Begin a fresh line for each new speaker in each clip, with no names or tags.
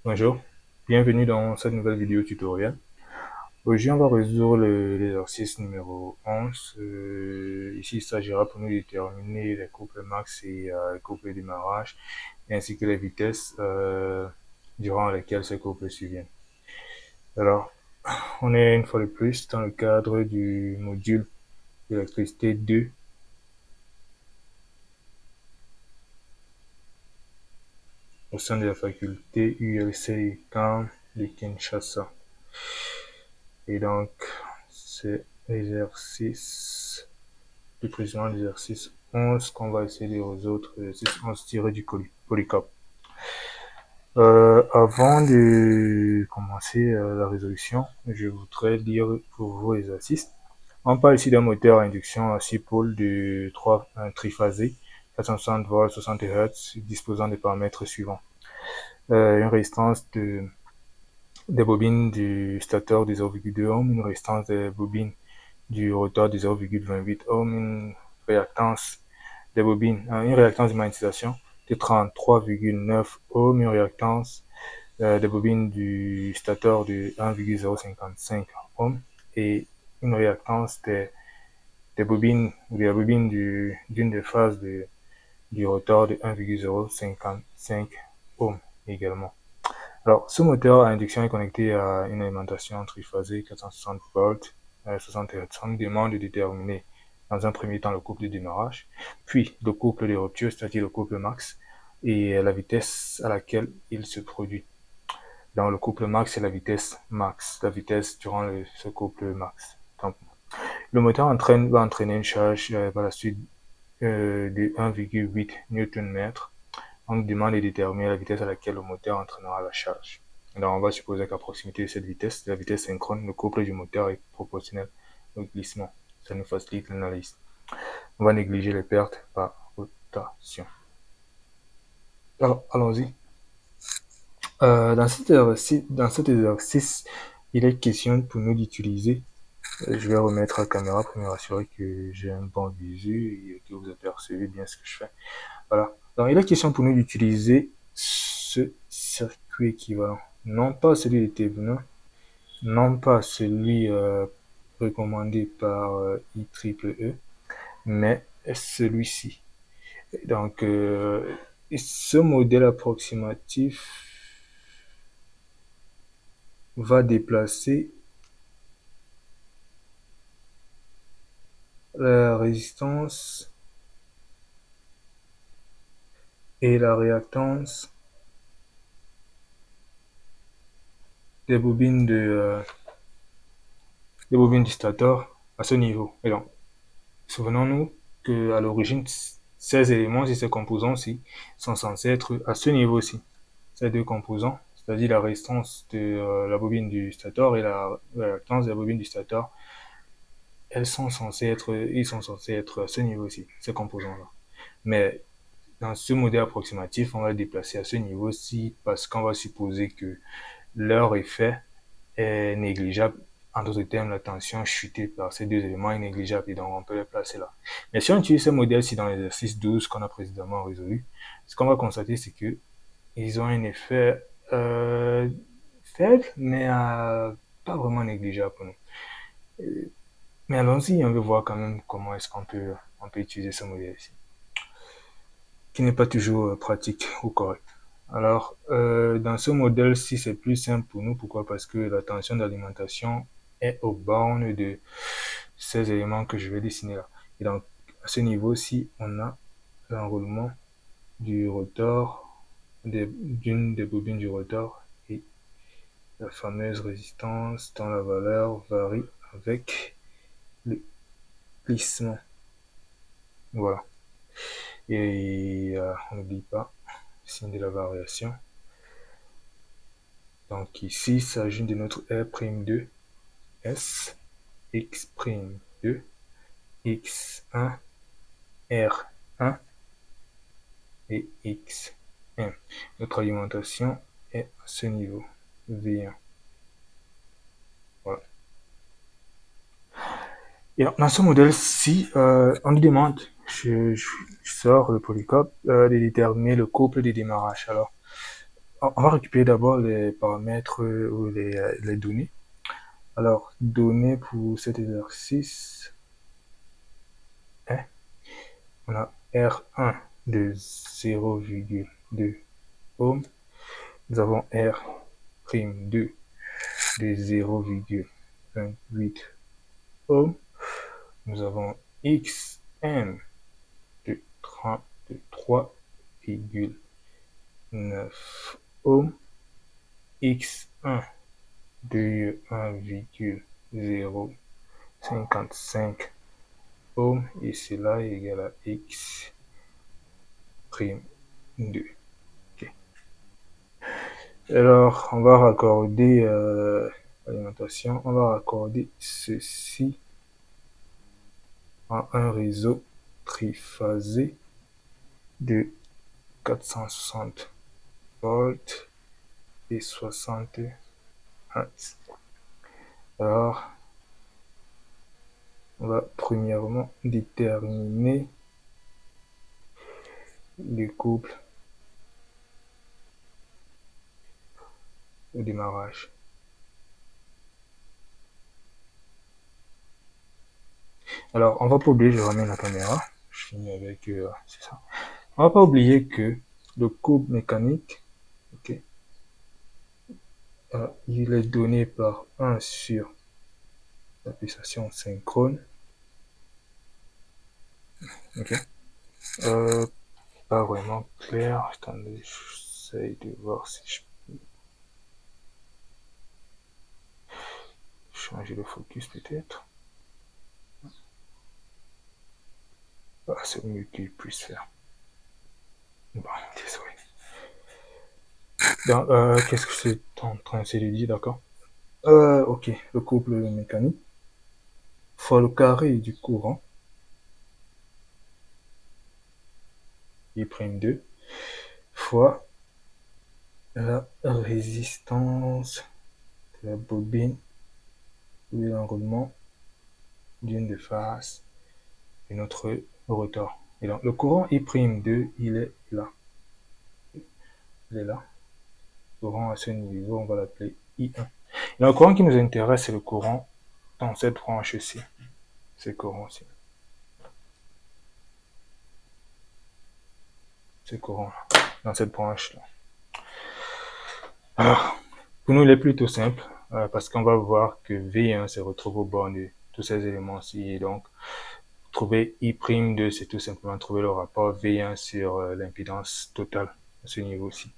Bonjour, bienvenue dans cette nouvelle vidéo tutoriel. Aujourd'hui, on va résoudre l'exercice numéro 11. Ici, il s'agira pour nous de déterminer les couples max et les couples de démarrage, ainsi que les vitesses durant lesquelles ces couples surviennent. Alors, on est une fois de plus dans le cadre du module d'électricité 2 au sein de la faculté ULC Camp de Kinshasa. Et donc, c'est l'exercice, plus précisément l'exercice 11 qu'on va essayer de résoudre, l'exercice 11 tiré du polycope. Avant de commencer la résolution, je voudrais lire pour vous l'exercice. On parle ici d'un moteur à induction à 6 pôles de 3 triphasés, 460 volts, 60 Hz, disposant des paramètres suivants. Une résistance des bobines du stateur de 0,2 ohm, une résistance des bobines du rotor de 0,28 ohm, une réactance des bobines, une réactance de magnétisation de 33,9 ohm, une réactance des bobines du stateur de 1,055 ohm et une réactance des bobines ou de la bobine d'une des phases du rotor de 1,055 ohm également. Alors, ce moteur à induction est connecté à une alimentation triphasée 460 volts, 60 Hz. On nous demande de déterminer dans un premier temps le couple de démarrage, puis le couple de rupture, c'est-à-dire le couple max, et la vitesse à laquelle il se produit. Dans le couple max, c'est la vitesse max, la vitesse durant ce couple max. Donc, le moteur va entraîner une charge par la suite de 1,8 Nm. On nous demande de déterminer la vitesse à laquelle le moteur entraînera la charge. Alors, on va supposer qu'à proximité de cette vitesse, la vitesse synchrone, le couple du moteur est proportionnel au glissement. Ça nous facilite l'analyse. On va négliger les pertes par rotation. Alors, allons-y. Dans cet exercice, il est question pour nous d'utiliser, je vais remettre la caméra pour me rassurer que j'ai un bon visu et que vous apercevez bien ce que je fais. Voilà. Donc, il est question pour nous d'utiliser ce circuit équivalent. Non pas celui de Thévenin, non pas celui recommandé par IEEE, mais celui-ci. Donc, ce modèle approximatif va déplacer la résistance et la réactance des bobines du stator à ce niveau. Et donc, souvenons-nous qu'à l'origine, ces éléments et ces composants-ci sont censés être à ce niveau-ci. Ces deux composants, c'est-à-dire la résistance de la bobine du stator et la réactance de la bobine du stator, ils sont censés être à ce niveau-ci, ces composants-là. Mais dans ce modèle approximatif, on va le déplacer à ce niveau-ci parce qu'on va supposer que leur effet est négligeable. En d'autres termes, la tension chutée par ces deux éléments est négligeable et donc on peut les placer là. Mais si on utilise ce modèle-ci dans l'exercice 12 qu'on a précédemment résolu, ce qu'on va constater, c'est que ils ont un effet faible, mais pas vraiment négligeable pour nous. Mais allons-y, on veut voir quand même comment est-ce qu'on peut utiliser ce modèle-ci, qui n'est pas toujours pratique ou correct. Alors, dans ce modèle-ci, c'est plus simple pour nous. Pourquoi? Parce que la tension d'alimentation est aux bornes de ces éléments que je vais dessiner là. Et donc, à ce niveau-ci, on a l'enroulement du rotor, d'une des bobines du rotor et la fameuse résistance dont la valeur varie avec le glissement. Voilà. Et on n'oublie pas signe de la variation. Donc ici, il s'agit de notre R'2 S, X'2, X1, R1 et X1. Notre alimentation est à ce niveau, V1. Voilà. Et dans ce modèle-ci, on nous demande, je sors le polycope, de déterminer le couple de démarrage. Alors, on va récupérer d'abord les paramètres ou les données. Alors, données pour cet exercice, hein, on a R1 de 0,2 ohm. Nous avons R'2 de 0,28 ohm. Nous avons Xn de 33,9 ohm. X1 de 1,055 ohm et cela est égal à X' 2. Okay. Alors, on va raccorder l'alimentation, on va raccorder ceci à un réseau triphasé de 460 volts et 60 Hz. Alors, on va premièrement déterminer le couple au démarrage. Alors, on va pas oublier, je ramène la caméra. Je finis avec, c'est ça. On va pas oublier que le couple mécanique, ok, il est donné par 1 sur la pulsation synchrone. Ok. Pas vraiment clair. Attendez, j'essaie de voir si je peux changer le focus peut-être. Ah, c'est mieux qu'il puisse faire. Bon, désolé. Donc, qu'est-ce que c'est en train de dire, d'accord? Ok, le couple mécanique fois le carré du courant, I'2, fois la résistance de la bobine ou de l'enroulement d'une des faces de notre rotor. Et donc, le courant I'2, il est là. Il est là. Le courant à ce niveau, on va l'appeler I1. Et le courant qui nous intéresse, c'est le courant dans cette branche-ci. C'est le courant-ci. C'est le courant là, dans cette branche-là. Alors, pour nous, il est plutôt simple, parce qu'on va voir que V1 se retrouve au bord de tous ces éléments-ci. Et donc, trouver I'2, c'est tout simplement trouver le rapport V1 sur l'impédance totale à ce niveau-ci.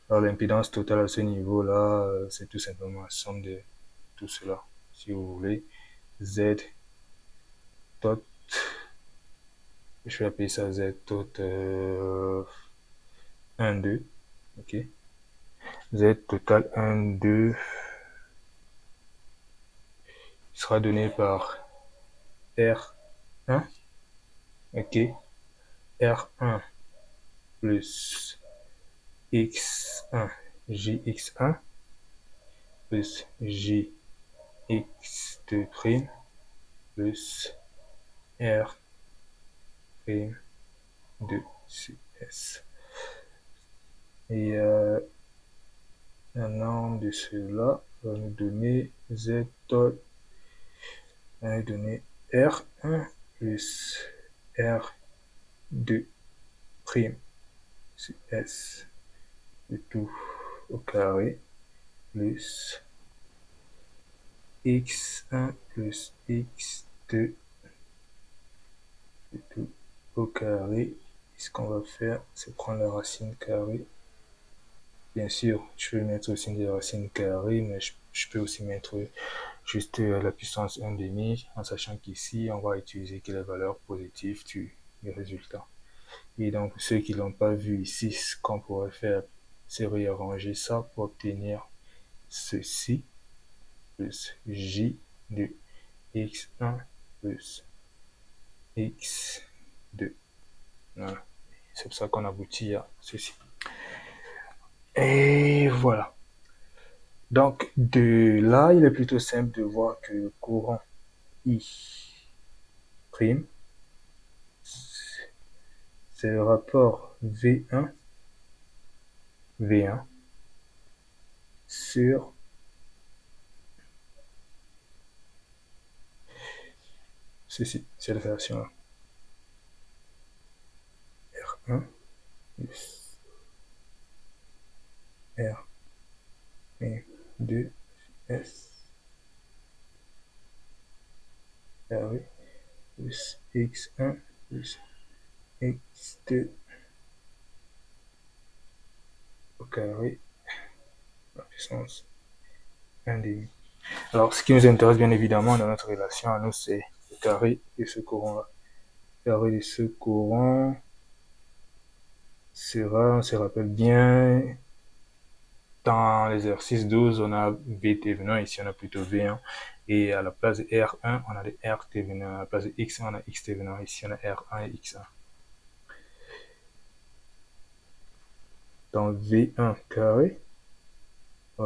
Alors, l'impédance totale à ce niveau-là, c'est tout simplement la somme de tout cela. Si vous voulez, Z tot, je vais appeler ça Z tot 1, 2, ok. Z total 1, 2 sera donné par R1, ok. R1 plus X1, JX1 plus JX2' plus R'2CS. Et maintenant de cela va nous donner Z tot, va nous donner R1 plus R'2' CS, le tout au carré plus X1 plus X2, le tout au carré. Et ce qu'on va faire, c'est prendre la racine carrée. Bien sûr, je peux mettre aussi des racines carrées, mais je peux aussi mettre juste la puissance 1,5, en sachant qu'ici, on va utiliser que les valeurs positives du résultat. Et donc, ceux qui l'ont pas vu ici, ce qu'on pourrait faire, c'est réarranger ça pour obtenir ceci, plus J de X1 plus X2. Voilà. C'est pour ça qu'on aboutit à ceci. Et voilà. Donc, de là, il est plutôt simple de voir que le courant I', c'est le rapport V1 V1 sur ceci, cette relation-là. R1 plus R1 2 S carré plus X1 plus X2 au carré la puissance 1 demi. Alors, ce qui nous intéresse bien évidemment dans notre relation à nous, c'est le carré de ce courant-là. Le carré de ce courant sera, on se rappelle bien, dans l'exercice 12, on a Vt venant, ici on a plutôt V1, et à la place de R1, on a des RT venant, à la place de X1, on a XT venant, ici on a R1 et X1. Dans V1 carré, à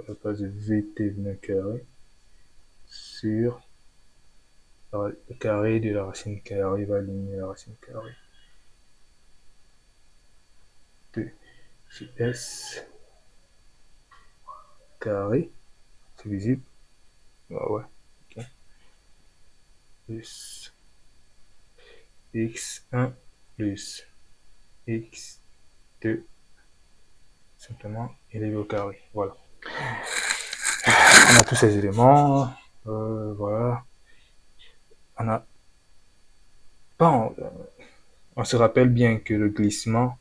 la place de Vt venant carré, sur le carré de la racine carrée va éliminer la racine carrée. 2 sur S carré, c'est visible? Ah ouais, ok. Plus X1 plus X2 simplement élevé au carré. Voilà. On a tous ces éléments. Voilà. On se rappelle bien que le glissement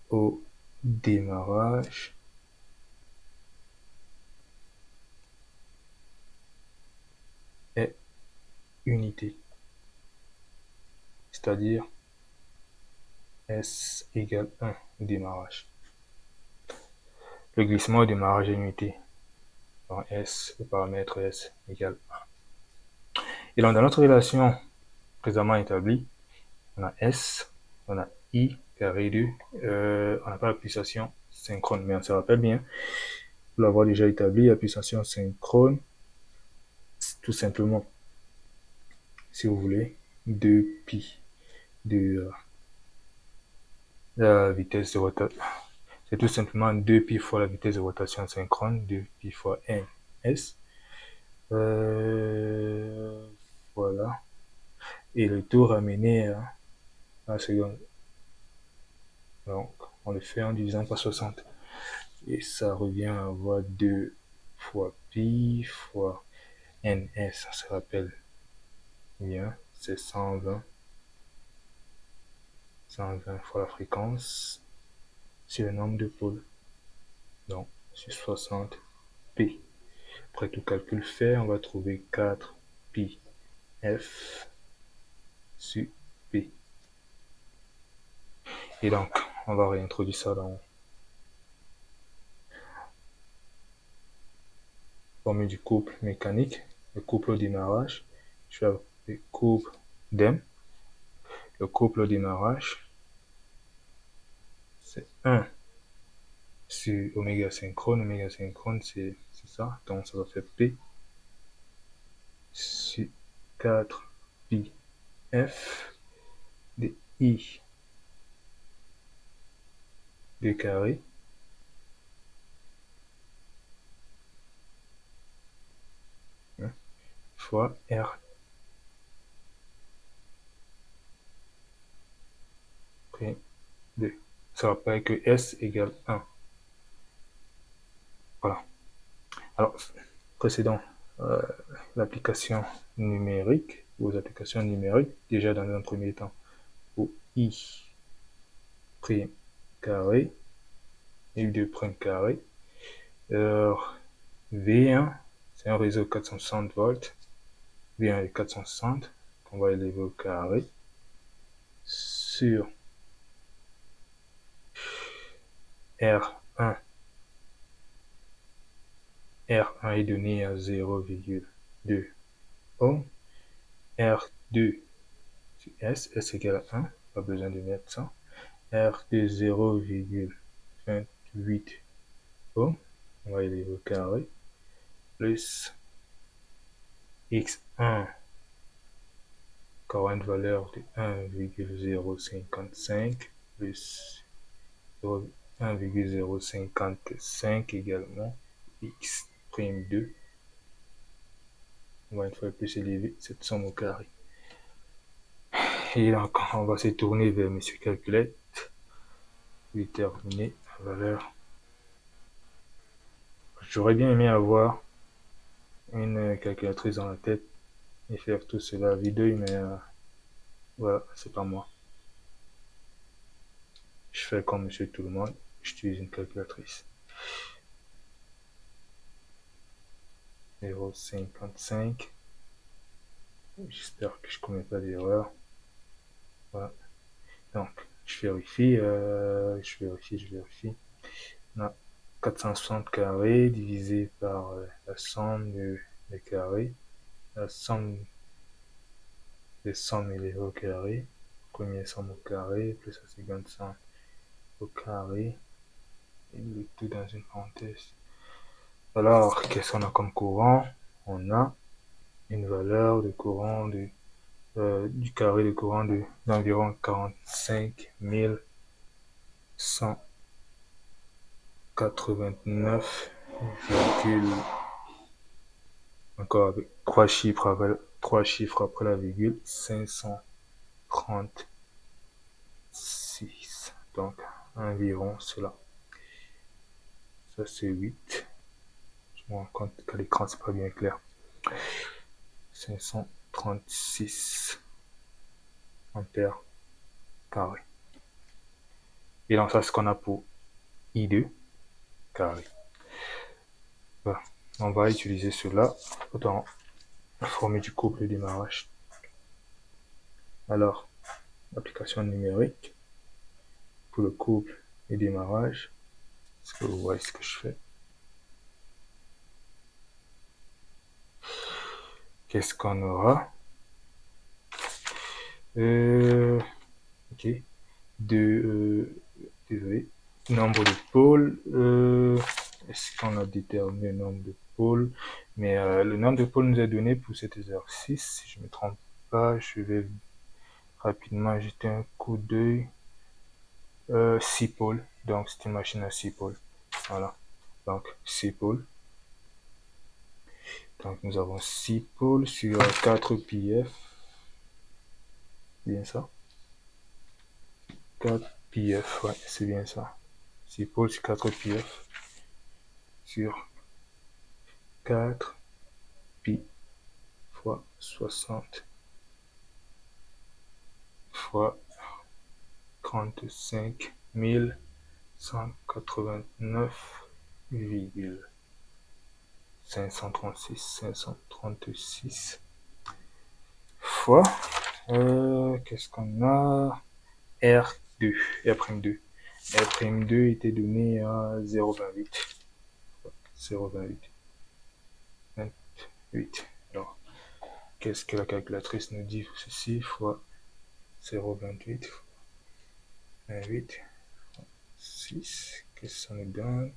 au démarrage est unité. C'est-à-dire S égale 1 au démarrage. Le glissement au démarrage est unité. Donc S, le paramètre S égale 1. Et donc dans notre relation précédemment établie, on a S, on a I carré 2, on n'a pas la pulsation synchrone, mais on se rappelle bien, pour l'avoir déjà établi, la pulsation synchrone, tout simplement, si vous voulez, 2pi de la vitesse de rotation. C'est tout simplement 2pi fois la vitesse de rotation synchrone, 2pi fois ns. Voilà. Et le tout ramené à la seconde. Donc, on le fait en divisant par 60. Et ça revient à avoir 2 fois pi fois ns. Ça se rappelle bien. C'est 120 fois la fréquence sur le nombre de pôles. Donc, sur 60 p. Après tout calcul fait, on va trouver 4 pi f sur p. Et donc, on va réintroduire ça dans la formule du couple mécanique. Le couple au démarrage, je vais le couple d'M. Le couple au démarrage, c'est 1 sur oméga synchrone. Oméga synchrone, c'est ça. Donc, ça va faire P sur 4 pi f de I de carré fois R près 2. Ça rappelle que S égale 1. Voilà. Alors, précédent, l'application numérique, aux applications numériques, déjà dans un premier temps, pour I prime carré, I2 prime carré. Alors, V1, c'est un réseau 460 volts. V1 est 460, qu'on va élever au carré, sur R1. R1 est donné à 0,2 ohm. R2 sur S égale à 1, pas besoin de mettre ça. R2 0,28 ohm, on va élever au carré, plus X1 aura une valeur de 1,055 plus 1,055 également x' 2. On va une fois plus élever cette somme au carré. Et donc, on va se tourner vers Monsieur Calculette, déterminer la valeur. J'aurais bien aimé avoir une calculatrice dans la tête et faire tout cela à vue d'œil, mais voilà, c'est pas moi. Je fais comme Monsieur Tout le Monde, j'utilise une calculatrice. 0,55. J'espère que je ne commets pas d'erreur. Voilà. Donc, je vérifie. On a 460 carrés divisé par la somme des carrés. La somme des sommes élevées au carré. Première somme au carré, plus la seconde somme au carré. Et le tout dans une parenthèse. Alors, qu'est-ce qu'on a comme courant? On a une valeur de courant du carré de courant d'environ 45 189, encore avec trois chiffres après la virgule, 536. Donc, environ cela. Ça, c'est 8. Je me rends compte qu'à l'écran, c'est pas bien clair. 536 ampères carré. Et donc, ça, c'est ce qu'on a pour I2 carré. Voilà. On va utiliser cela dans la formule du couple de démarrage. Alors, l'application numérique pour le couple et démarrage. Est-ce que vous voyez ce que je fais? Qu'est-ce qu'on aura? Ok. Désolé. Nombre de pôles. Est-ce qu'on a déterminé le nombre de pôles? Mais le nombre de pôles nous est donné pour cet exercice. Si je ne me trompe pas, je vais rapidement jeter un coup d'œil. 6 pôles. Donc, c'est une machine à 6 pôles. Voilà. Donc, 6 pôles. Donc, nous avons 6 pôles sur 4 pf. Bien ça. 4 pf, ouais, c'est bien ça. 6 pôles sur 4 pf. Sur 4 pi fois 60 fois 35 189,536 fois qu'est-ce qu'on a? R2, R'2. R'2 était donné à 0,28. 0,28. 28. Alors, qu'est-ce que la calculatrice nous dit pour ceci? Fois 0,28 fois 28, 6. Qu'est-ce que ça nous donne?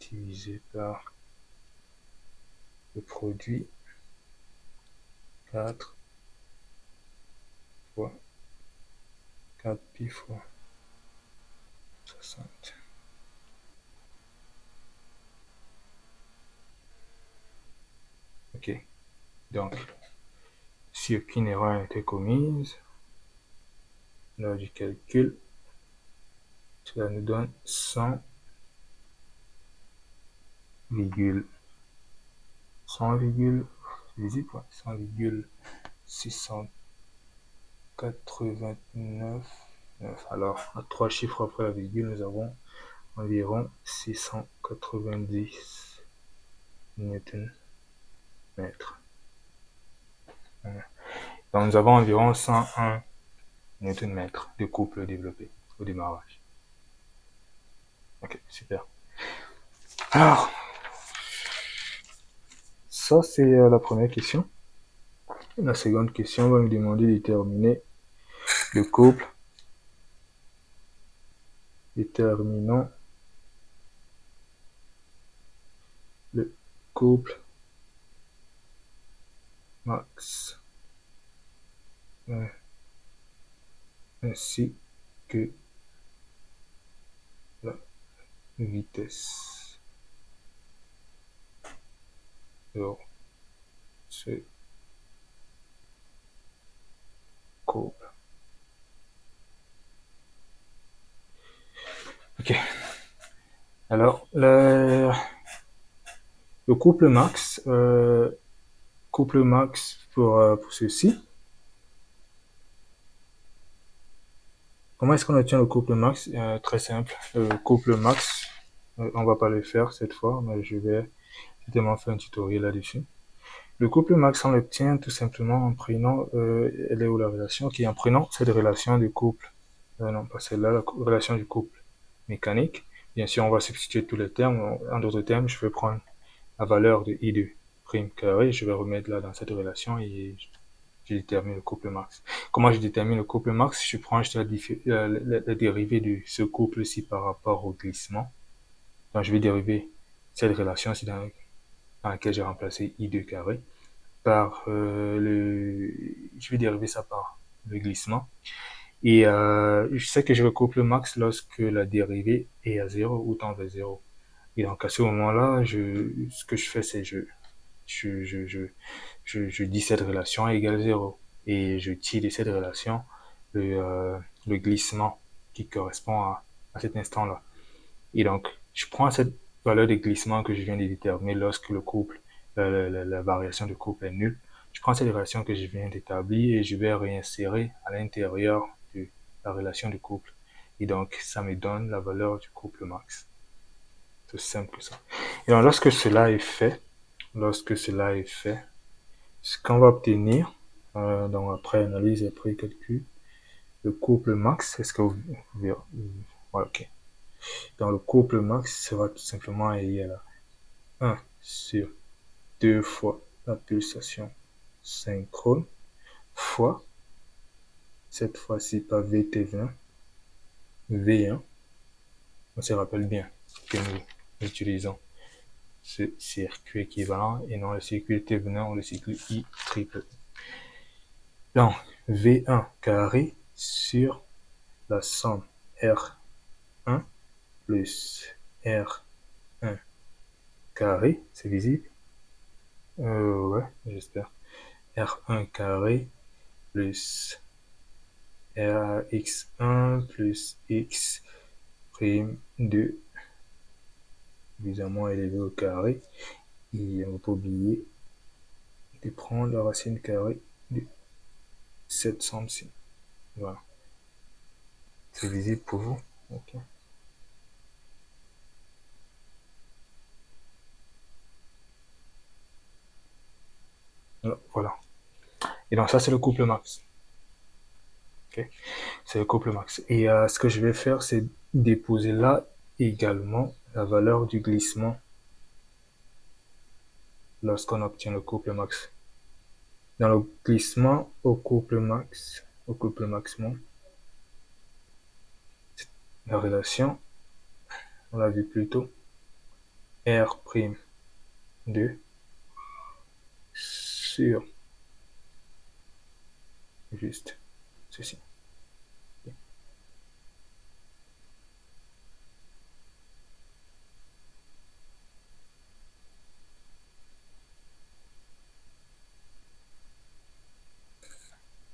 Divisé par le produit 4 fois 4 pi fois 60. Ok. Donc, si aucune erreur n'a été commise lors du calcul, cela nous donne 100,680 Alors, à 3 chiffres après la virgule, nous avons environ 690 Newton mètres. Donc, nous avons environ 101 Newton mètres de couple développé au démarrage. Ok, super. Alors, ça c'est la première question. La seconde question va me demander de déterminer le couple. Déterminons le couple max ainsi que la vitesse sur ce couple. Ok. Alors, le couple max pour ceci. Comment est-ce qu'on obtient le couple max? Très simple. Le couple max, on va pas le faire cette fois, mais je vais certainement faire un tutoriel là-dessus. Le couple max, on l'obtient tout simplement en prenant, elle est où la relation? Ok, en prenant cette relation du couple. Non, pas celle-là, la relation du couple mécanique. Bien sûr, on va substituer tous les termes. En d'autres termes, je vais prendre la valeur de I de prime carré, je vais remettre là dans cette relation et je détermine le couple max. Comment je détermine le couple max? Je prends juste la dérivée de ce couple-ci par rapport au glissement. Donc, je vais dériver cette relation-ci dans laquelle j'ai remplacé I2 carré par je vais dériver ça par le glissement. Et je sais que je recouple max lorsque la dérivée est à 0 ou tend vers 0. Et donc à ce moment-là, ce que je fais, c'est je, je, je, je dis cette relation égale 0. Et je tire de cette relation le glissement qui correspond à cet instant-là. Et donc, je prends cette valeur de glissement que je viens de déterminer lorsque le couple, la variation de couple est nulle. Je prends cette relation que je viens d'établir et je vais réinsérer à l'intérieur de la relation du couple. Et donc, ça me donne la valeur du couple max. C'est aussi simple que ça. Et donc, lorsque cela est fait, ce qu'on va obtenir, donc après analyse et après calcul, le couple max, est-ce que vous verrez, voilà, ok. Donc, le couple max sera tout simplement égal à 1 sur 2 fois la pulsation synchrone fois, cette fois-ci pas VT20, V1. On se rappelle bien que nous utilisons ce circuit équivalent et non le circuit T-venant ou le circuit I triple. Donc, V1 carré sur la somme R1 plus R1 carré, c'est visible? Ouais, j'espère. R1 carré plus Rx1 plus x prime 2 évidemment élevé au carré. Et on va pas oublier de prendre la racine carrée de cette somme-ci. Voilà. C'est visible pour vous? Ok. Alors, voilà. Et donc ça, c'est le couple max. Okay. C'est le couple max. Et ce que je vais faire, c'est déposer là également la valeur du glissement lorsqu'on obtient le couple max. Dans le glissement au couple maximum, la relation, on l'a vu plus tôt, R'2 sur juste ceci.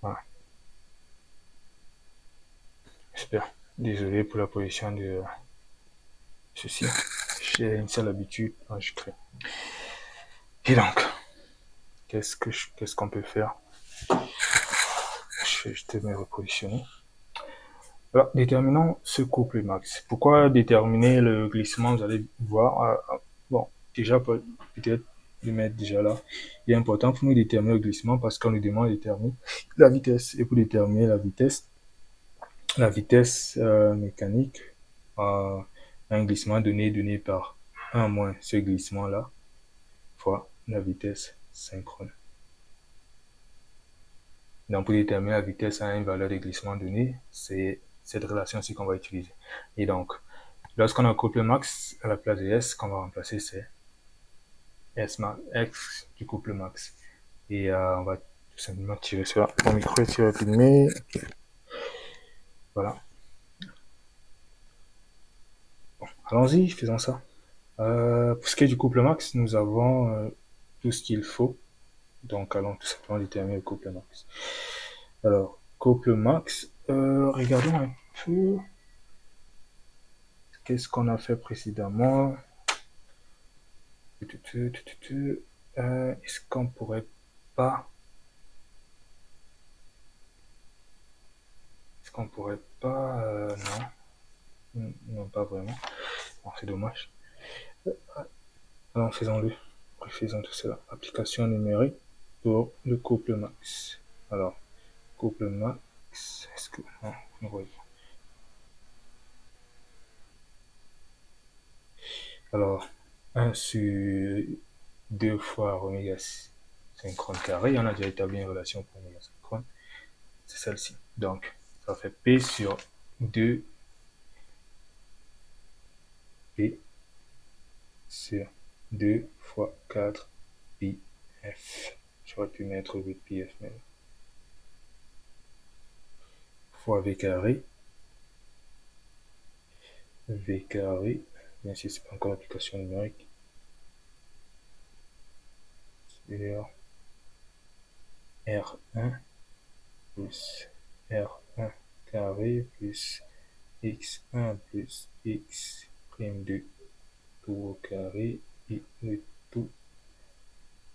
Voilà. J'espère. Désolé pour la position de ceci. J'ai une seule habitude quand je crée. Et donc, qu'est-ce qu'on peut faire? Je te mets repositionner. Alors, déterminons ce couple max. Pourquoi déterminer le glissement? Vous allez voir. Bon, déjà, peut-être le mettre déjà là. Il est important pour nous de déterminer le glissement parce qu'on nous demande de déterminer la vitesse. Et pour déterminer la vitesse mécanique, un glissement donné par 1 moins ce glissement-là, fois la vitesse synchrone. Donc, pour déterminer la vitesse à une valeur de glissement donnée, c'est cette relation-ci qu'on va utiliser. Et donc, lorsqu'on a un couple max, à la place de S, qu'on va remplacer, c'est S max, X du couple max. Et on va tout simplement tirer cela. Mon micro est tiré filmé. Voilà. Bon, allons-y, faisons ça. Pour ce qui est du couple max, nous avons tout ce qu'il faut. Donc, allons tout simplement déterminer le couple max. Alors, couple max, regardons un peu qu'est-ce qu'on a fait précédemment. Est-ce qu'on pourrait pas... non. Non, pas vraiment. Bon, c'est dommage. Alors, faisons-le. Faisons tout cela. Application numérique pour le couple max. Alors, couple max, est-ce que... Non, on voit. Alors, 1 sur 2 fois oméga synchrone carré. On a déjà établi une relation pour oméga synchrone. C'est celle-ci. Donc, ça fait P sur 2 P sur 2 fois 4 pi F. J'aurais pu mettre 8 pi F, mais fois V carré. V carré. Bien sûr, c'est pas encore l'application numérique. Sur R1 plus R1 carré plus X1 plus X prime 2 tout au carré et le tout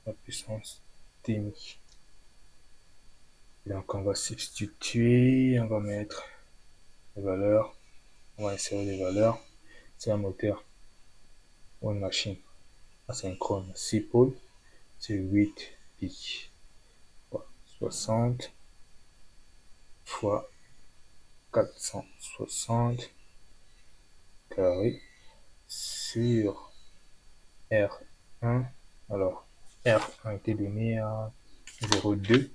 à puissance demi. Donc on va substituer, on va mettre les valeurs, on va insérer les valeurs. C'est un moteur ou une machine asynchrone 6 pôles, c'est 8 pi 60 fois 460 carré sur R1. Alors R1 était donné à 0,2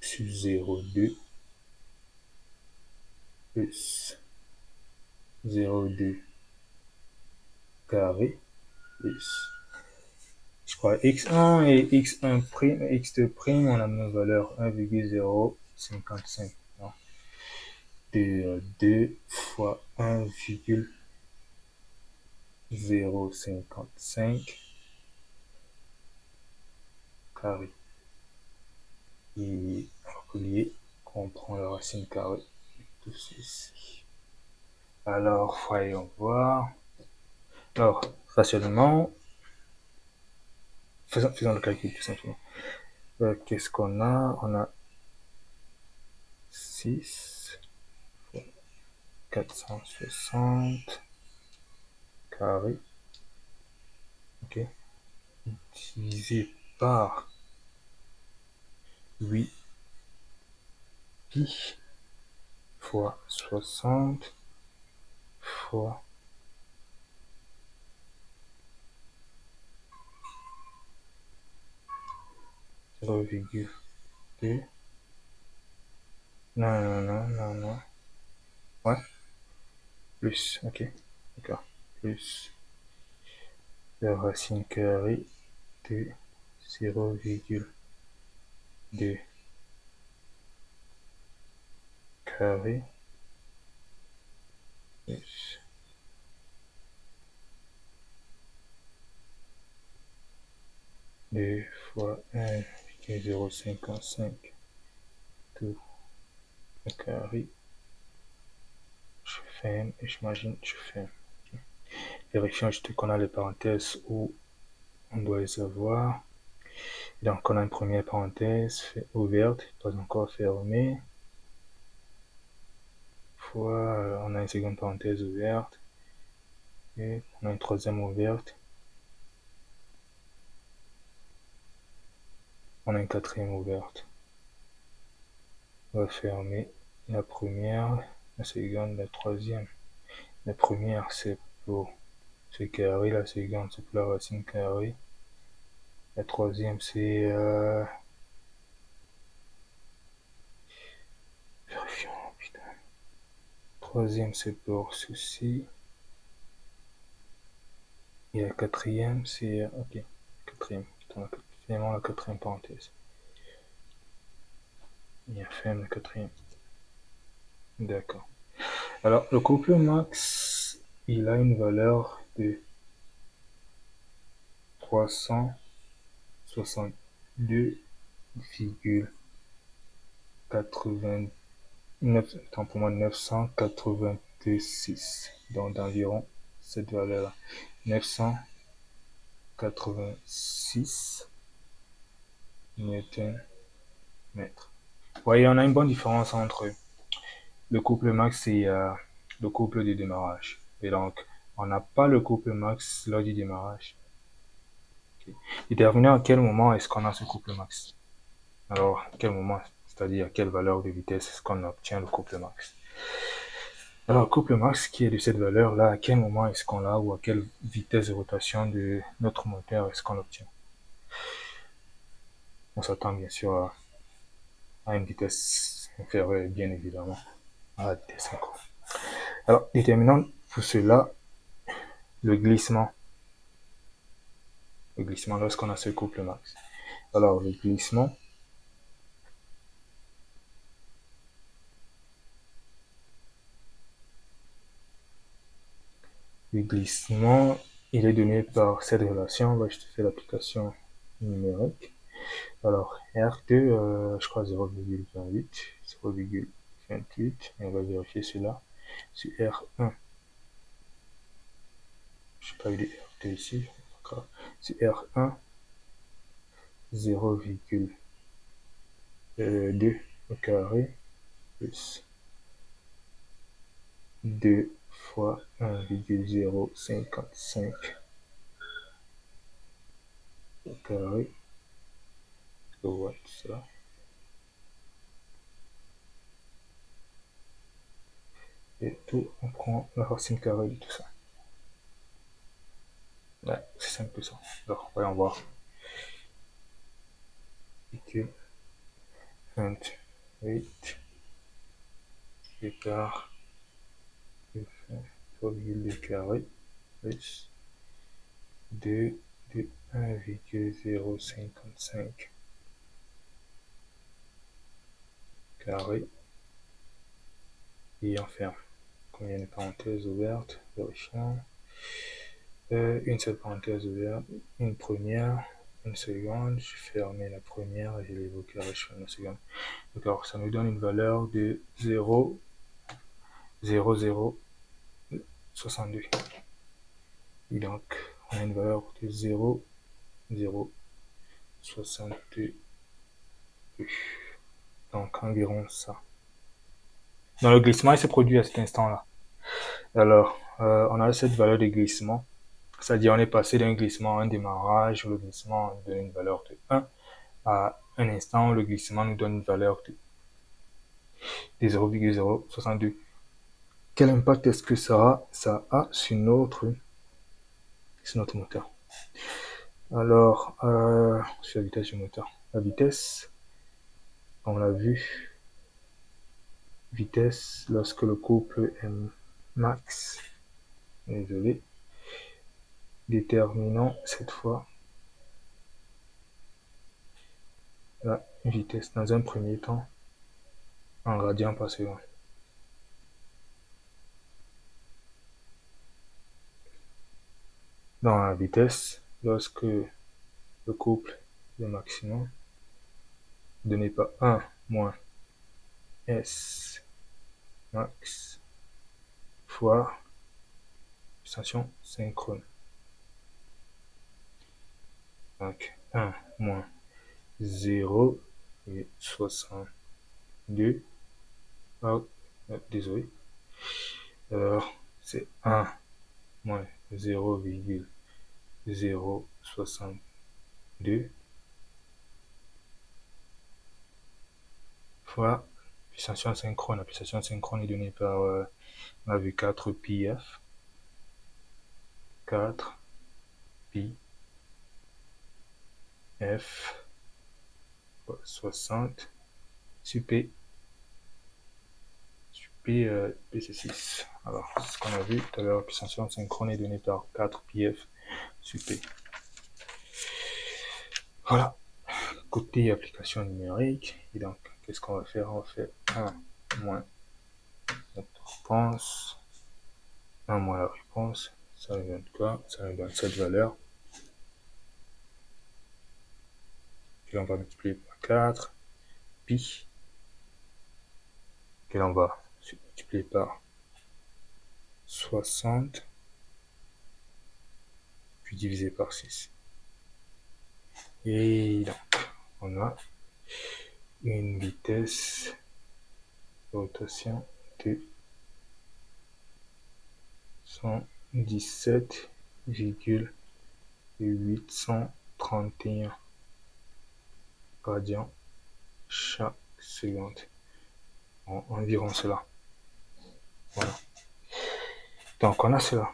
sur 0,2 plus 0,2 carré plus, je crois, x1 et x1 prime, x2 prime, on a nos valeurs 1,055. De 2 fois 1,055 carré. Et relié, on prend la racine carrée de tout ceci. Alors, voyons voir. Alors, facilement, faisons le calcul tout simplement. Qu'est-ce qu'on a? On a 6 fois 460 carré, ok, divisé par 8 pi fois 60 fois 0,2. Non. Ouais. Plus, ok. D'accord. Plus la racine carrée de 0,2 carré plus 2 fois 1,055 tout au carré. Je ferme et j'imagine je ferme. Okay. Vérifions juste qu'on a les parenthèses où on doit les avoir. Donc on a une première parenthèse ouverte, pas encore fermée. Fois, on a une seconde parenthèse ouverte. Et on a une troisième ouverte. On a une quatrième ouverte. On va fermer la première, la seconde, la troisième. La première c'est pour ce carré, la seconde c'est pour la racine carrée. La troisième c'est... Vérifions, putain. Troisième c'est pour ceci. Et la quatrième c'est... Ok, quatrième, putain, Fermons la quatrième parenthèse. Bien, ferme la quatrième. D'accord. Alors, le couple max, il a une valeur de 362,89, tant pour moi 986, donc d'environ cette valeur-là. 986 newton mètres. Vous voyez, on a une bonne différence entre le couple max et le couple de démarrage. Et donc, on n'a pas le couple max lors du démarrage. Okay. Déterminer à quel moment est-ce qu'on a ce couple max. Alors, à quel moment, c'est-à-dire à quelle valeur de vitesse est-ce qu'on obtient le couple max. Alors, le couple max qui est de cette valeur-là, à quel moment est-ce qu'on l'a ou à quelle vitesse de rotation de notre moteur est-ce qu'on l'obtient. On s'attend bien sûr à une vitesse inférieure, bien évidemment, à la vitesse en cours. Alors, déterminons pour cela le glissement. Le glissement lorsqu'on a ce couple max. Alors, le glissement, il est donné par cette relation. Là, je te fais l'application numérique. Alors, R2, je crois 0,28, 0,28, et on va vérifier cela sur R1. Je n'ai pas eu de R2 ici, d'accord. Sur R1, 0,2 au carré plus 2 fois 1,055 au carré. On voit tout ça. Et tout, on prend la racine carrée de tout ça. Ouais, c'est simple que ça. Alors, voyons voir. Équilibre 28 écart de 0,2 carré plus 2 de 1,055 carré et on ferme. Combien de parenthèses ouvertes, vérifiant. Une seule parenthèse ouverte, une première, une seconde, je ferme la première et je l'évoquerai, je ferme la seconde. D'accord, ça nous donne une valeur de 0,0062. Et donc, on a une valeur de 0,062. Donc, environ ça. Dans le glissement, il s'est produit à cet instant-là. Alors, on a cette valeur de glissement. C'est-à-dire, on est passé d'un glissement à un démarrage où le glissement nous donne une valeur de 1 à un instant où le glissement nous donne une valeur de 0,062. Quel impact est-ce que ça a sur notre moteur? Alors, sur la vitesse du moteur. La vitesse, on l'a vu, vitesse lorsque le couple est max. Désolé. Déterminons cette fois la vitesse dans un premier temps en radians par seconde. Dans la vitesse, lorsque le couple est maximum, donné par 1 moins S max fois extension synchrone. Donc 1 moins 0,62. Désolé. Alors c'est 1 moins 0,062 fois pulsation synchrone. La pulsation synchrone est donnée par, on a vu 4 pi f. 4 pi f 60 sur p. P c'est 6. Alors, ce qu'on a vu tout à l'heure, la pulsation synchrone est donnée par 4 pi f sur p. Voilà, côté application numérique. Et donc, qu'est-ce qu'on va faire? On va faire 1 moins notre réponse, 1 moins la réponse. Ça nous donne quoi? Ça nous donne cette valeur. Et on va multiplier par 4, pi, et on va multiplier par 60, puis diviser par 6. Et donc, on a une vitesse de rotation de 117,831 radians chaque seconde. Environ cela. Voilà. Donc, on a cela.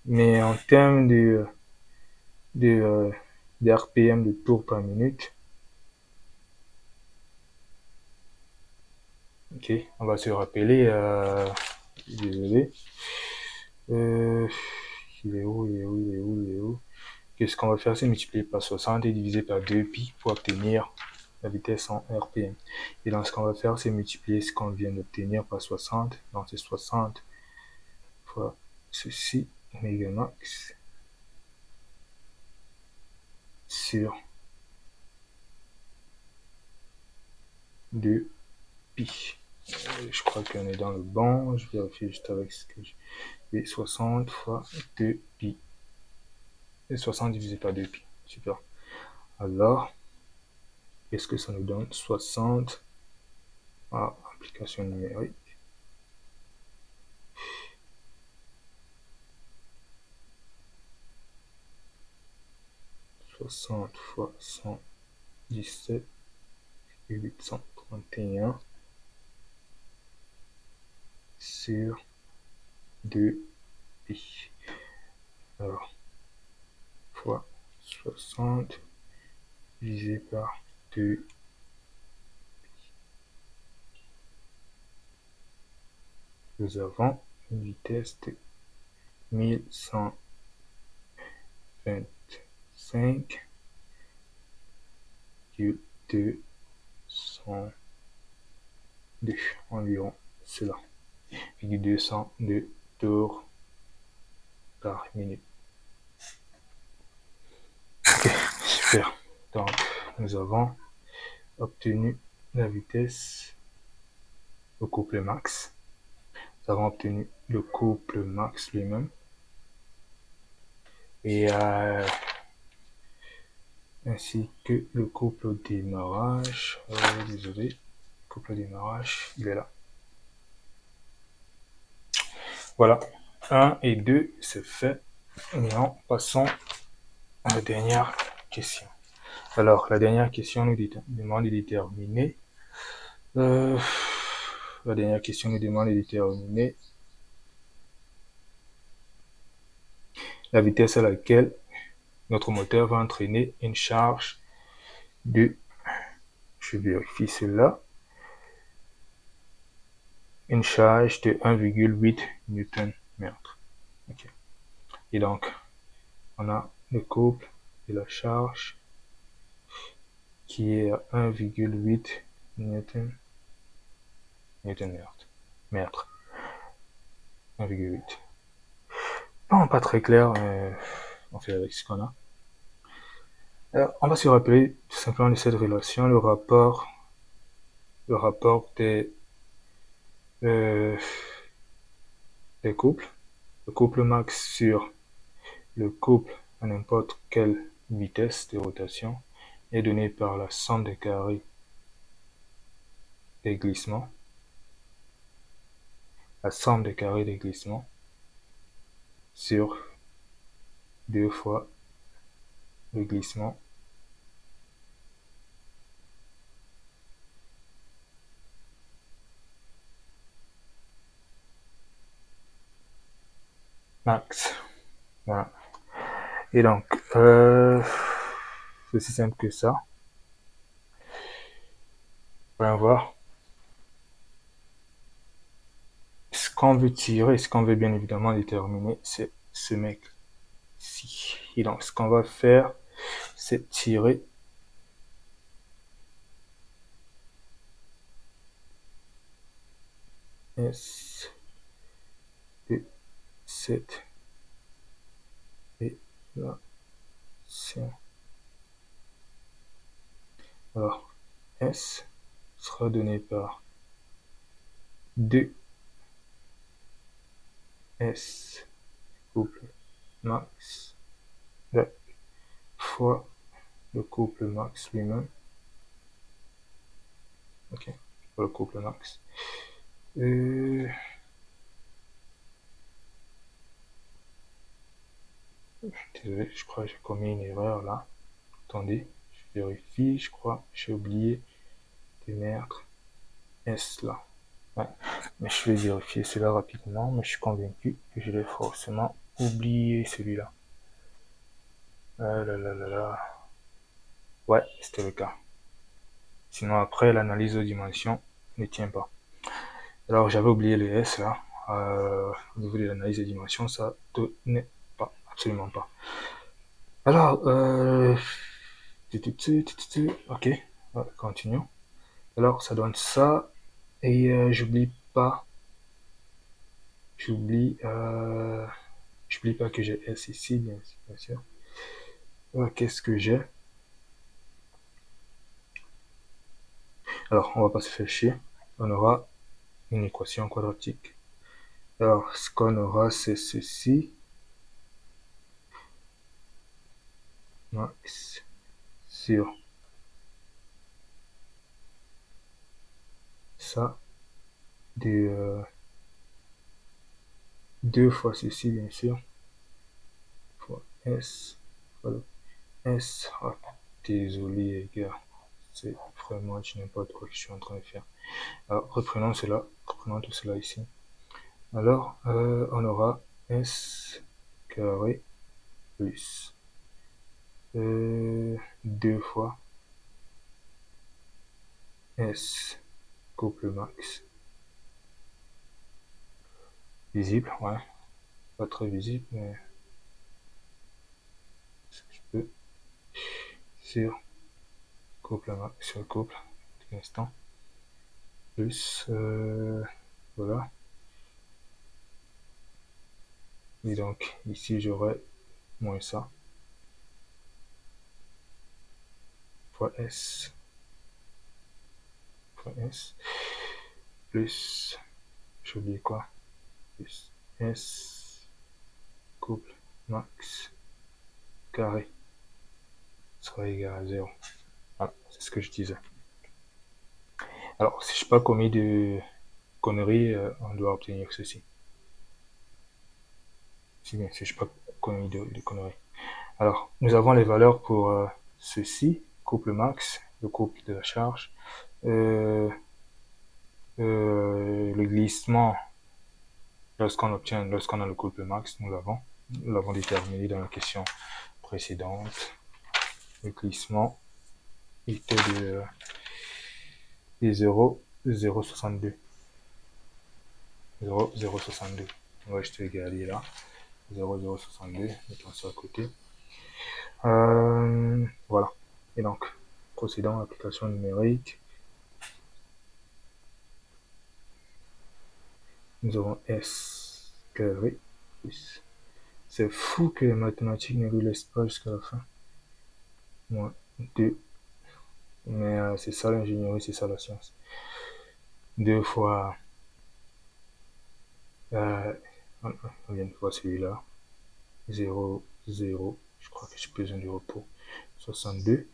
Mais en termes de RPM, de tours par minute, ok, on va se rappeler, désolé, il est où? Qu'est-ce qu'on va faire? C'est multiplier par 60 et diviser par 2pi pour obtenir la vitesse en RPM. Et donc, ce qu'on va faire, c'est multiplier ce qu'on vient d'obtenir par 60. Donc, c'est 60 fois ceci, mégamax, sur 2pi. Je crois qu'on est dans le bon. Je vérifie juste avec ce que j'ai. 60 fois 2pi. Et 60 divisé par 2pi. Super. Alors, qu'est-ce que ça nous donne? 60 application numérique. 60 fois 117,831 sur 2pi. Alors, fois 60 divisé par 2. Nous avons une vitesse de 1125,202 environ cela. 202 tours par minute. Ok, super. Donc, nous avons obtenu la vitesse au couple max. Nous avons obtenu le couple max lui-même. Et ainsi que le couple démarrage. Désolé, couple démarrage, il est là. Voilà, 1 et 2, c'est fait. Maintenant, passons à la dernière question. Alors, la dernière question nous demande de déterminer. La dernière question nous demande de déterminer la vitesse à laquelle notre moteur va entraîner une charge de, je vérifie cela, une charge de 1,8 Nm. Okay. Et donc, on a le couple de la charge qui est à 1,8 Nm. 1,8. Bon, pas très clair, mais on fait avec ce qu'on a. Alors, on va se rappeler tout simplement de cette relation, le rapport des couples. Le couple max sur le couple à n'importe quelle vitesse de rotation est donné par la somme des carrés des glissements. La somme des carrés des glissements sur 2 fois le glissement max. Voilà. Et donc, c'est aussi simple que ça. Voyons voir. Ce qu'on veut tirer, ce qu'on veut bien évidemment déterminer, c'est ce mec-ci. Et donc, ce qu'on va faire, c'est tirer S de cette relation. Alors, S sera donné par 2S couple max fois le couple max lui-même. Ok, pour le couple max. Désolé, je crois que j'ai commis une erreur là. Attendez, je vérifie, je crois, j'ai oublié de mettre S là. Ouais, mais je vais vérifier cela rapidement, mais je suis convaincu que je l'ai forcément oublié celui-là. Là, là, là, là. Ouais, c'était le cas. Sinon après, l'analyse de dimension ne tient pas. Alors j'avais oublié les S là. Au niveau de l'analyse des dimensions, ça tenait pas, absolument pas. Alors, ok, continuons. Alors ça donne ça, et j'oublie pas que j'ai S ici, bien sûr. Qu'est-ce que j'ai? Alors, on va pas se faire chier. On aura une équation quadratique. Alors, ce qu'on aura, c'est ceci. Max sur ça de 2 fois ceci, bien sûr, fois S. Voilà. S. Ah, désolé, les gars. C'est vraiment du n'importe quoi que je suis en train de faire. Alors, reprenons tout cela ici. Alors, on aura S carré plus 2 fois S couple max. Visible, ouais. Pas très visible, mais ce que je peux. Sur couple max, sur le couple, un instant. Plus, voilà. Et donc, ici, j'aurai moins ça. Fois S. Fois S. Plus, j'ai oublié quoi? Plus S couple max carré sera égal à 0. Voilà, c'est ce que je disais. Alors, si je n'ai pas commis de conneries, on doit obtenir ceci. Si bien, si je n'ai pas commis de conneries. Alors, nous avons les valeurs pour ceci, couple max, le couple de la charge, le glissement, lorsqu'on a le couple max, nous l'avons déterminé dans la question précédente. Le glissement était de 0,062. 0,062. Ouais, je te égaler là. 0,062, mettons ça à côté. Voilà. Et donc, procédons à l'application numérique. Nous avons S carré plus. C'est fou que les mathématiques ne nous laissent pas jusqu'à la fin. Moins 2. Mais c'est ça l'ingénierie, c'est ça la science. 2 fois. On vient de voir celui-là. 0, 0. Je crois que j'ai besoin du repos. 62.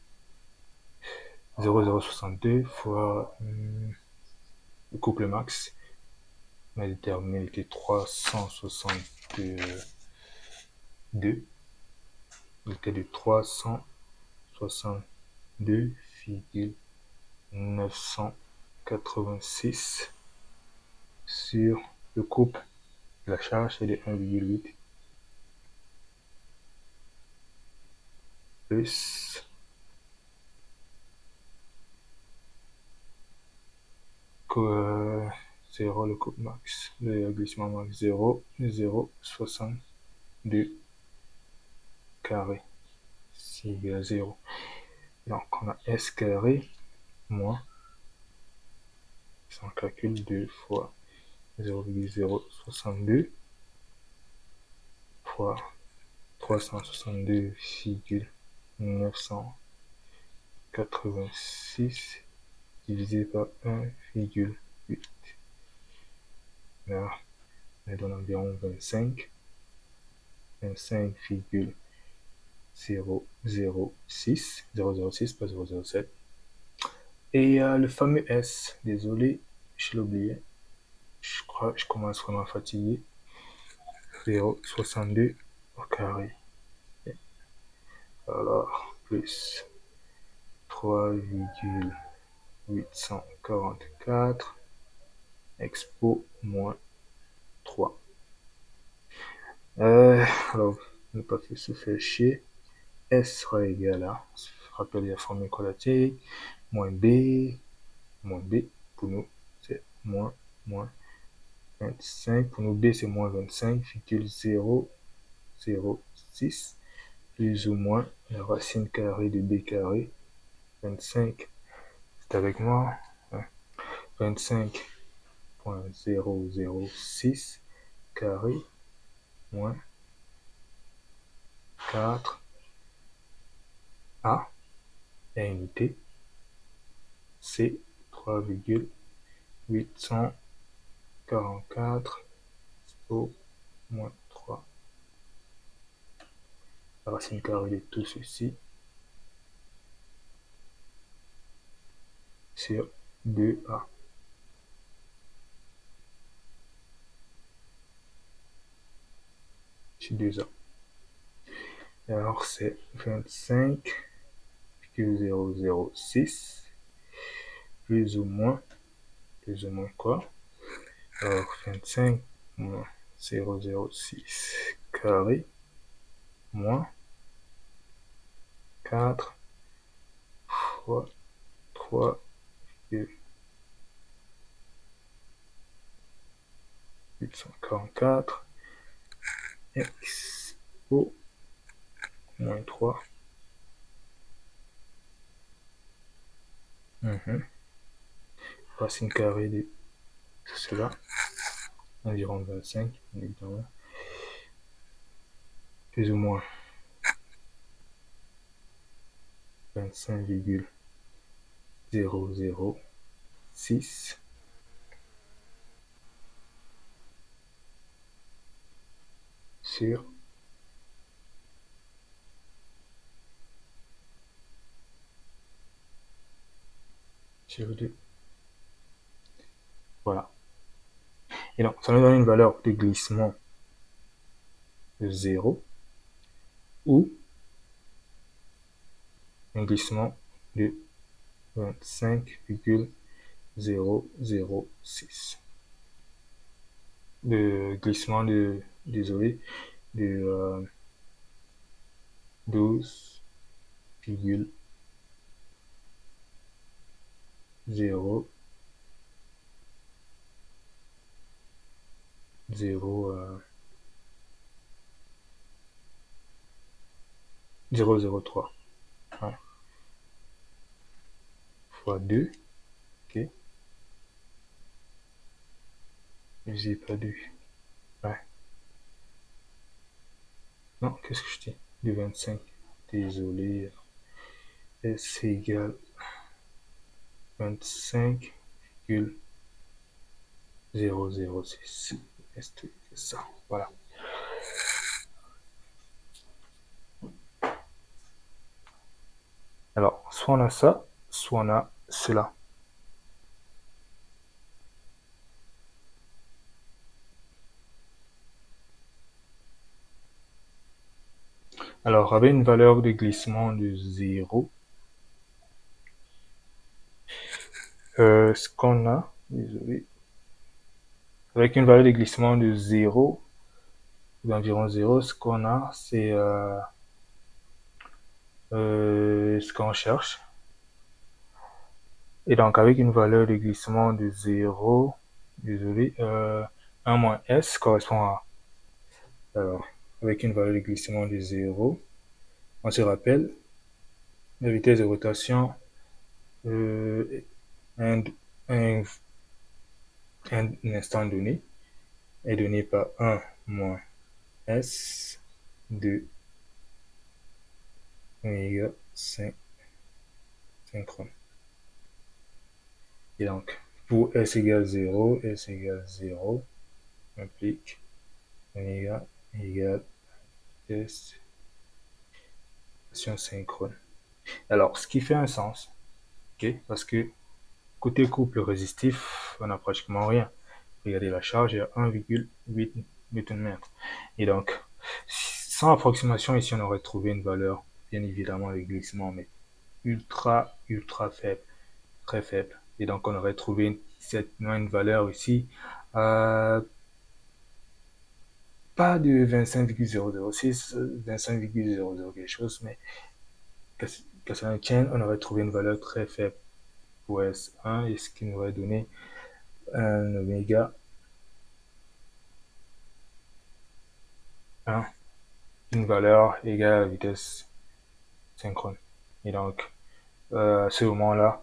0,062 fois le couple max. On a déterminé il était 362. Il était de 362,986 sur le couple. La charge est de 1,8 plus que 0 le couple max, le glissement max 0,062 carré, c'est égal à 0. Donc on a S carré moins, si on calcule 2 fois 0,062 fois 362,986 divisé par 1,8. Là, ça donne environ 25,006, 006, pas 007. Et le fameux S, désolé, je l'ai oublié. Je crois que je commence vraiment à fatiguer. 0,62 au carré. Alors, plus 3,844 expo moins 3. Alors, ne pas se faire chier. S sera égal à, rappelez la formule quadratique, moins B pour nous, c'est moins 25. Pour nous, B, c'est moins 25,006 plus ou moins la racine carrée de B carré. 25, c'est avec moi. 25,006 carré moins 4 A et unité C 3,844 au moins 3. La racine carrée de tout ceci sur 2A. Sur 2A. Alors c'est 25,006 plus ou moins quoi? Alors 25 moins 006 carré moins 4 fois 3,844 expo moins 3. Racine carrée de tout cela, environ 25, évidemment, plus ou moins 25,006 sur 2. Voilà. Et donc, ça nous donne une valeur de glissement de 0 ou un glissement de 25,006. De glissement de, désolé, de 12,0 003 hein, fois 2, ok, divisé par 2. Ouais. Non, qu'est-ce que je dis? De 25. Désolé. S égale 25,006. C'est ça. Voilà. Alors, soit on a ça, soit on a cela. Alors, avec une valeur de glissement de 0, ce qu'on a, désolé, avec une valeur de glissement de 0, d'environ 0, ce qu'on a, c'est ce qu'on cherche. Et donc, avec une valeur de glissement de 0, désolé, 1 moins S correspond à... Alors, avec une valeur de glissement de 0, on se rappelle, la vitesse de rotation, un un instant donné est donné par 1 moins S de oméga synchrone. Et donc, pour S égale 0, S égale 0 implique oméga égale S synchrone. Alors, ce qui fait un sens, okay, parce que côté couple résistif, on n'a pratiquement rien. Regardez, la charge est à 1,8 Nm. Et donc, sans approximation, ici, on aurait trouvé une valeur, bien évidemment, avec glissement, mais ultra faible, très faible. Et donc, on aurait trouvé une valeur ici, pas de 25,006, 25,00 quelque chose, mais que ça ne tienne, on aurait trouvé une valeur très faible pour S1, et ce qui nous aurait donné un oméga 1, une valeur égale à la vitesse synchrone. Et donc, à ce moment-là,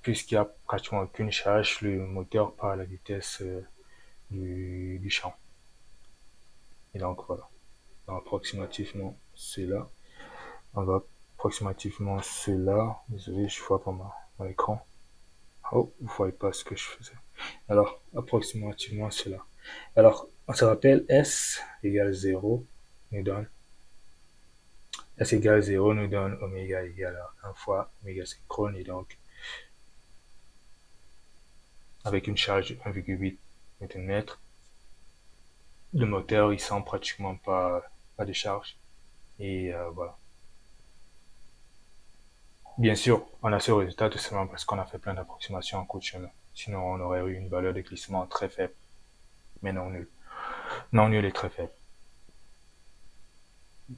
puisqu'il n'y a pratiquement aucune charge, le moteur part à la vitesse du champ. Et donc, voilà. Donc, approximativement, c'est là. On va approximativement cela. Désolé, je vois pas mon écran. Oh, vous ne voyez pas ce que je faisais. Alors, approximativement cela. Alors, on se rappelle, S égale 0 nous donne S égale 0 nous donne oméga égale à 1 fois oméga synchrone, et donc avec une charge de 1,8 Nm, le moteur il sent pratiquement pas de charge, et voilà. Bien sûr, on a ce résultat tout simplement parce qu'on a fait plein d'approximations en cours de chemin. Sinon, on aurait eu une valeur de glissement très faible, mais non nulle. Non nulle est très faible.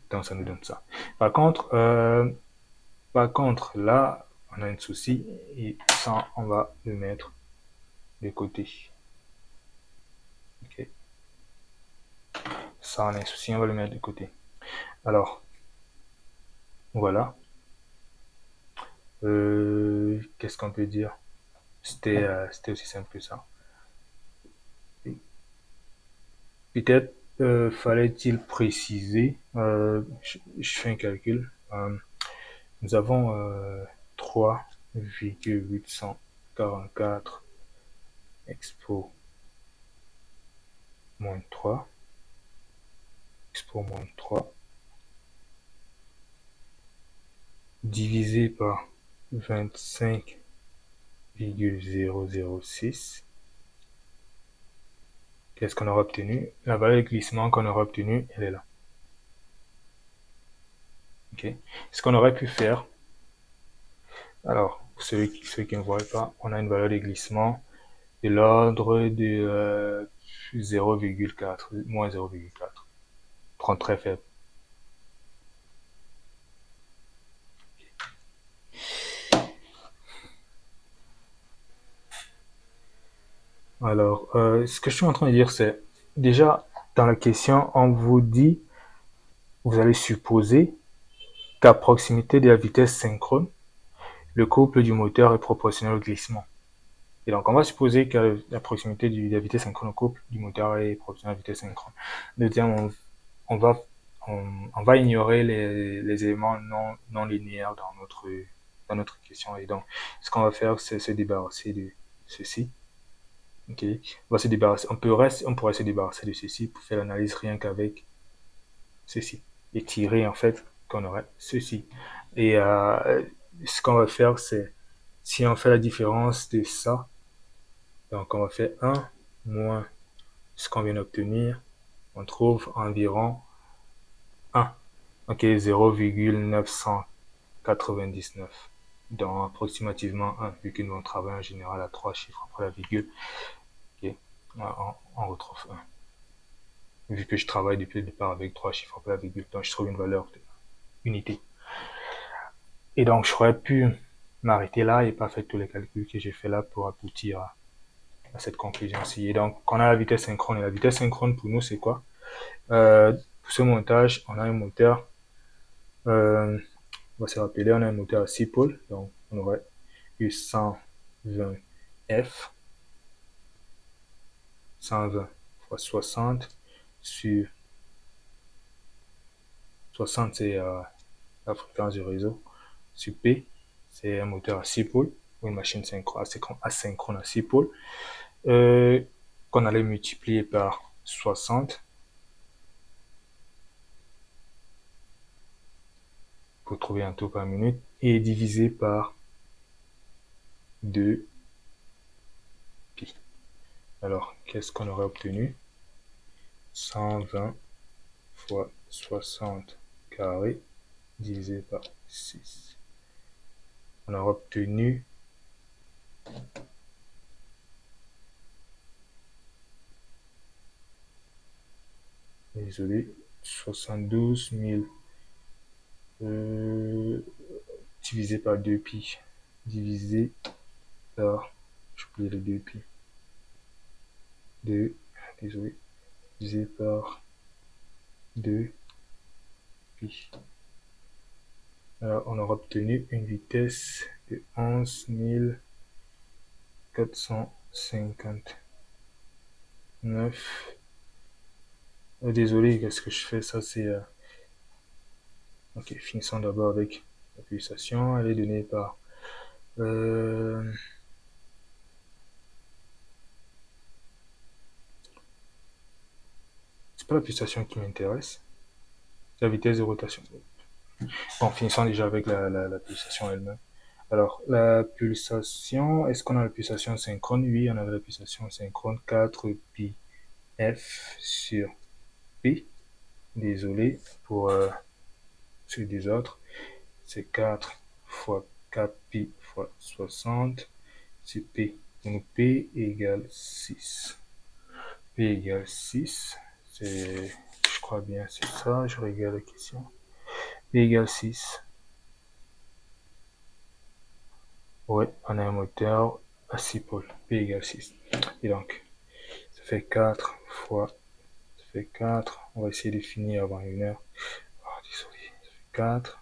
Donc ça nous donne ça. Par contre, là, on a un souci, et ça, on va le mettre de côté. Ok. Ça, on a un souci, on va le mettre de côté. Alors, voilà. Qu'est-ce qu'on peut dire? C'était aussi simple que ça. Peut-être fallait-il préciser, je fais un calcul, nous avons 3,844 expo moins 3, expo moins 3, divisé par 25,006. Qu'est-ce qu'on aura obtenu? La valeur de glissement qu'on aura obtenue, elle est là. Okay. Ce qu'on aurait pu faire, alors, pour ceux qui ne voient pas, on a une valeur de glissement de l'ordre de 0,4, moins 0,4. Prend très faible. Alors, ce que je suis en train de dire, c'est déjà dans la question, on vous dit, vous allez supposer qu'à proximité de la vitesse synchrone, le couple du moteur est proportionnel au glissement. Et donc, on va supposer qu'à la proximité de la vitesse synchrone, le couple du moteur est proportionnel à la vitesse synchrone. Deuxièmement, on va ignorer les éléments non linéaires dans notre question. Et donc, ce qu'on va faire, c'est se débarrasser de ceci. Okay. On va se débarrasser. On pourrait se débarrasser de ceci pour faire l'analyse rien qu'avec ceci. Et tirer, en fait, qu'on aurait ceci. Et ce qu'on va faire, c'est, si on fait la différence de ça, donc on va faire 1 moins ce qu'on vient d'obtenir, on trouve environ 1. Ok, 0,999. Donc approximativement 1, vu que nous on travaille en général à 3 chiffres après la virgule. Ok, on retrouve 1. Vu que je travaille depuis le départ avec 3 chiffres après la virgule, donc je trouve une valeur de unité. Et donc j'aurais pu m'arrêter là et pas faire tous les calculs que j'ai fait là pour aboutir à cette conclusion-ci. Et donc, on a la vitesse synchrone. Et la vitesse synchrone, pour nous, c'est quoi? Pour ce montage, on a un moteur, on va se rappeler, on a un moteur à 6 pôles. Donc, on aurait eu 120 F 120 fois 60 sur 60, c'est la fréquence du réseau, sur P, c'est un moteur à 6 pôles, ou une machine asynchrone à 6 pôles, qu'on allait multiplier par 60 pour trouver un tour par minute, et diviser par 2 pi. Alors, qu'est-ce qu'on aurait obtenu? 120 fois 60 carré divisé par 6. On aura obtenu désolé, 72 000 divisé par 2 pi divisé par, j'ai oublié les 2 pi, 2, désolé, divisé par 2 pi. Alors, on aura obtenu une vitesse de 11 459. Désolé, qu'est-ce que je fais? Ça, c'est... Ok, finissons d'abord avec la pulsation. Elle est donnée par... C'est pas la pulsation qui m'intéresse. C'est la vitesse de rotation. Bon, finissons déjà avec la pulsation elle-même. Alors, la pulsation, est-ce qu'on a la pulsation synchrone? Oui, on a la pulsation synchrone 4 pi f sur p. Désolé pour ceux des autres. C'est 4 fois 4 pi fois 60 sur p. Donc p égale 6. P égale 6. C'est, je crois bien, c'est ça. Je regarde la question. P égale 6. Ouais, on a un moteur à 6 pôles. P égale 6. Et donc, ça fait 4 fois, ça fait 4. On va essayer de finir avant 1 heure. Oh, désolé. Ça fait 4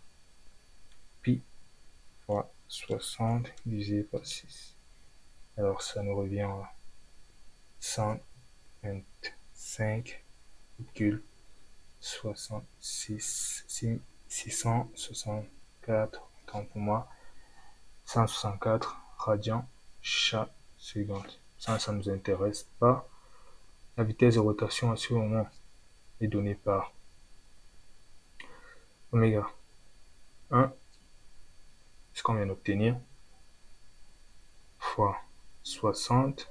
pi fois 60 divisé par 6. Alors, ça nous revient à 125,66, 664, autant pour moi, 164 radians chaque seconde. Ça ne nous intéresse pas. La vitesse de rotation à ce moment est donnée par oméga 1, ce qu'on vient d'obtenir, fois 60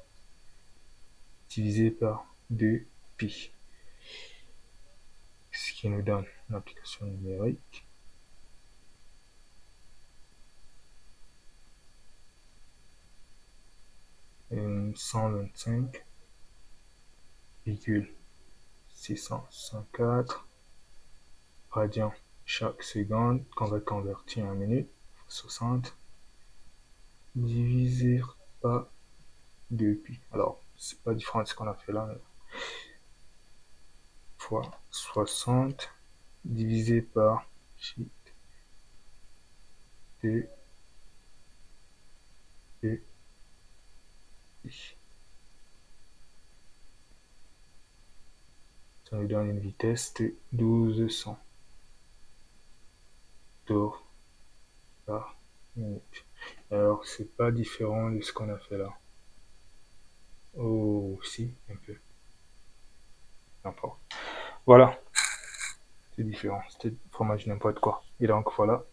divisé par 2 pi, ce qui nous donne l'application numérique. Et 125,664 radians chaque seconde, qu'on va convertir en minutes, 60 divisé par 2 pi. Alors, c'est pas différent de ce qu'on a fait là, mais fois 60 divisé par 2 pi. Ça nous donne une vitesse de 1200 tours par minute. Alors, c'est pas différent de ce qu'on a fait là. Oh, si, un peu. N'importe. Voilà. C'est différent. C'était fromage n'importe quoi. Et donc, voilà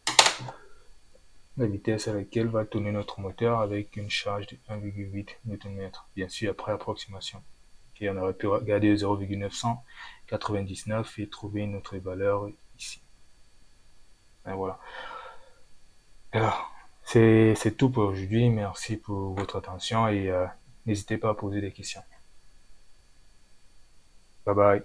la vitesse à laquelle va tourner notre moteur avec une charge de 1,8 Nm. Bien sûr, après approximation. Et on aurait pu regarder 0,999 et trouver une autre valeur ici. Et voilà. Alors, c'est tout pour aujourd'hui. Merci pour votre attention et n'hésitez pas à poser des questions. Bye bye.